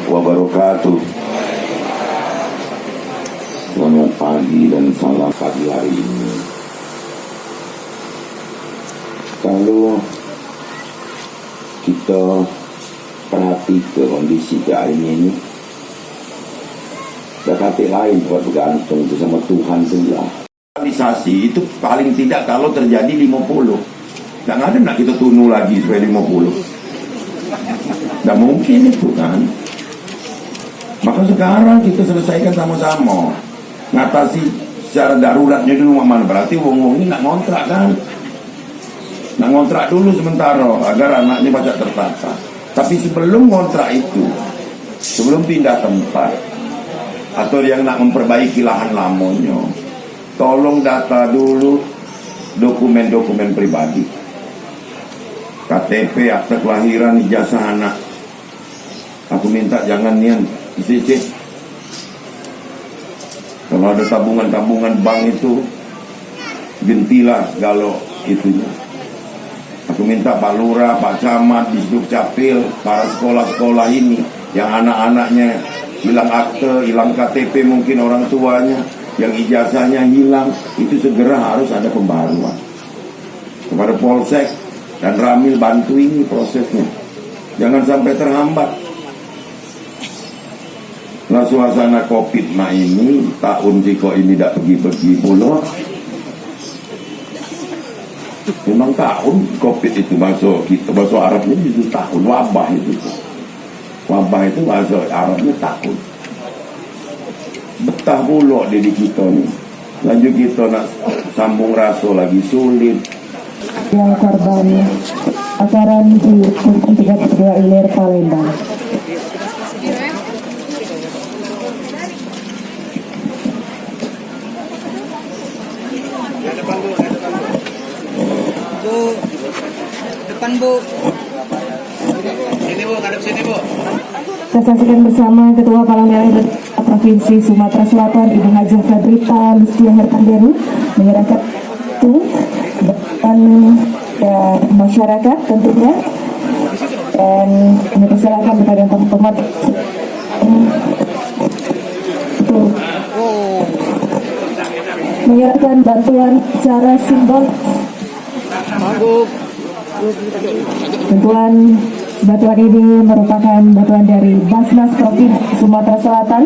wabarakatuh. Selamat pagi dan salam pagi hari ini. Kalau kita perhati ke kondisi hari ini, kata lain buat bergantung itu sama Tuhan saja. Realisasi itu paling tidak kalau terjadi 50. Nggak ada nak kita tunu lagi supaya 50. Nggak mungkin itu kan. Maka sekarang kita selesaikan sama-sama. Ngatasi secara daruratnya dulu mana. Berarti wong-wong ini nak ngontrak kan. Nak ngontrak dulu sementara agar anaknya baca tertata. Tapi sebelum ngontrak itu, sebelum pindah tempat, atau yang nak memperbaiki lahan lamonnya, tolong data dulu dokumen-dokumen pribadi, KTP, akta kelahiran, ijazah anak. Aku minta jangan nian isi. Kalau ada tabungan-tabungan bank itu gentilah kalau itunya. Aku minta Pak Lurah, Pak Camat, Disduk Capil, para sekolah-sekolah ini yang anak-anaknya hilang akte, hilang KTP mungkin orang tuanya, yang ijazahnya hilang, itu segera harus ada pembaruan. Kepada Polsek dan Ramil bantu ini prosesnya. Jangan sampai terhambat. Nah suasana COVID ini tahun jika ini tidak pergi-pergi pula. Memang tahun COVID itu bahasa Arabnya itu tahun, wabah itu. Wabah itu bahasa Arabnya tahun. Betah pula di kita nih. Lanjut kita nak sambung raso lagi sulit. Yang korban acara di 32 Ilir Palembang. Depan Bu. Sini Bu, ngadep sini Bu. Kita saksikan bersama Ketua Palang Merah Provinsi Sumatera Selatan Ibu Hajah Fadrita Lustia Hertanderu menyerahkan itu depan masyarakat tentunya, dan mempersilahkan kepada tempat untuk menyerahkan bantuan secara simbol. Bantuan ini merupakan bantuan dari Basnas Provinsi Sumatera Selatan,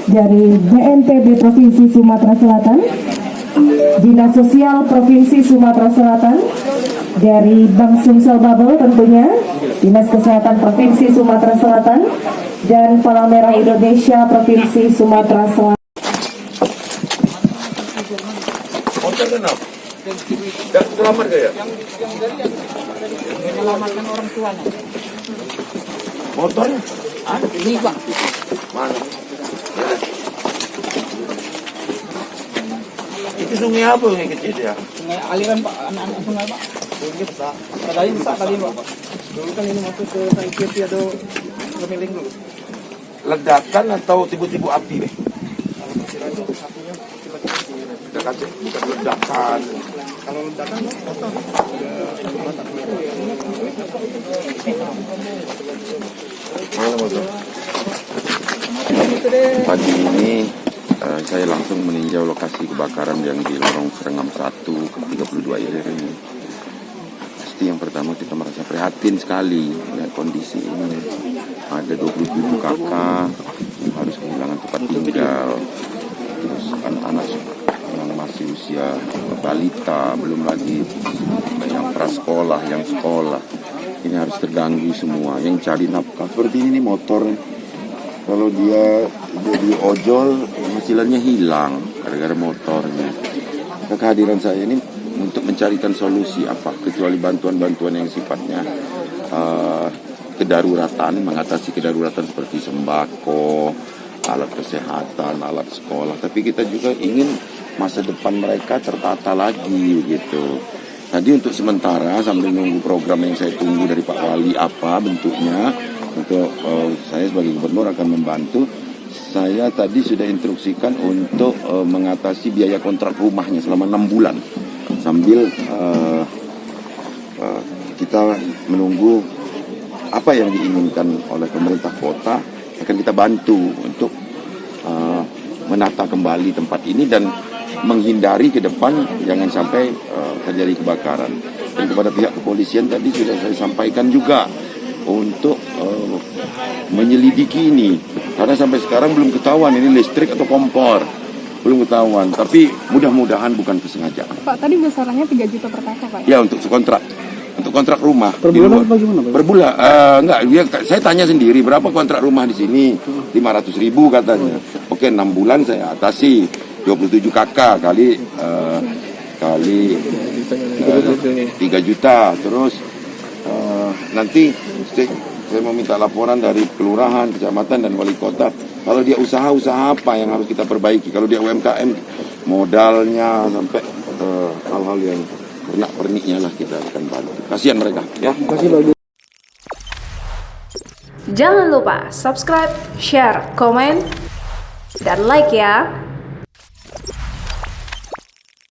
dari BNPB Provinsi Sumatera Selatan, Dinas Sosial Provinsi Sumatera Selatan, dari Bank Sumsel Babel tentunya, Dinas Kesehatan Provinsi Sumatera Selatan, dan Palang Merah Indonesia Provinsi Sumatera Selatan. Dan selamat gak ya? Menyelamatkan orang tuanya. Motornya? Ini Bang. Mana? Itu sungai apa yang kecil ya? Sungai aliran Pak, anak-anak sungai Pak. Sungai besar. Tadi besar tadi Pak. Dulu kan ini masuk ke Ethiopia do kemiling dulu. Ledakan atau tiba-tiba api deh? Ledakan, bukan ledakan. Kalau ledakan kotor. Mana motor? Pagi ini saya langsung meninjau lokasi kebakaran yang di lorong Serengam 1 ke 32 Ilir ini. Pasti yang pertama kita merasa prihatin sekali lihat kondisi ini. Ada 27 kakak yang harus kehilangan tempat tinggal. Terus anak-anak yang masih usia balita, belum lagi yang prasekolah, yang sekolah. Ini harus terganggu semua. Yang cari nafkah seperti ini motor. Kalau dia jadi ojol, hasilannya hilang gara-gara motornya. Kehadiran saya ini untuk mencarikan solusi apa, kecuali bantuan-bantuan yang sifatnya kedaruratan, mengatasi kedaruratan seperti sembako, alat kesehatan, alat sekolah. Tapi kita juga ingin masa depan mereka tertata lagi gitu. Tadi untuk sementara sambil nunggu program yang saya tunggu dari Pak Wali apa bentuknya, untuk saya sebagai gubernur akan membantu. Saya tadi sudah instruksikan untuk mengatasi biaya kontrak rumahnya selama 6 bulan sambil kita menunggu apa yang diinginkan oleh pemerintah kota, akan kita bantu untuk menata kembali tempat ini dan menghindari ke depan jangan sampai terjadi kebakaran. Dan kepada pihak kepolisian tadi sudah saya sampaikan juga untuk menyelidiki ini, karena sampai sekarang belum ketahuan ini listrik atau kompor, belum ketahuan. Tapi mudah-mudahan bukan kesengajaan. Pak, tadi besarannya 3 juta per kakak, Pak? Ya, untuk kontrak. Untuk kontrak rumah. Per bulan apa gimana, Pak? Per bulan. Enggak, saya tanya sendiri berapa kontrak rumah di sini. 500.000 katanya. Oke, 6 bulan saya atasi. 27 kakak kali 3 juta. Terus nanti saya mau minta laporan dari kelurahan, kecamatan dan wali kota. Kalau dia usaha apa yang harus kita perbaiki. Kalau dia UMKM, modalnya sampai hal-hal yang pernik-perniknya lah kita akan bantu. Kasihan mereka, ya. Jangan lupa subscribe, share, komen, dan like ya.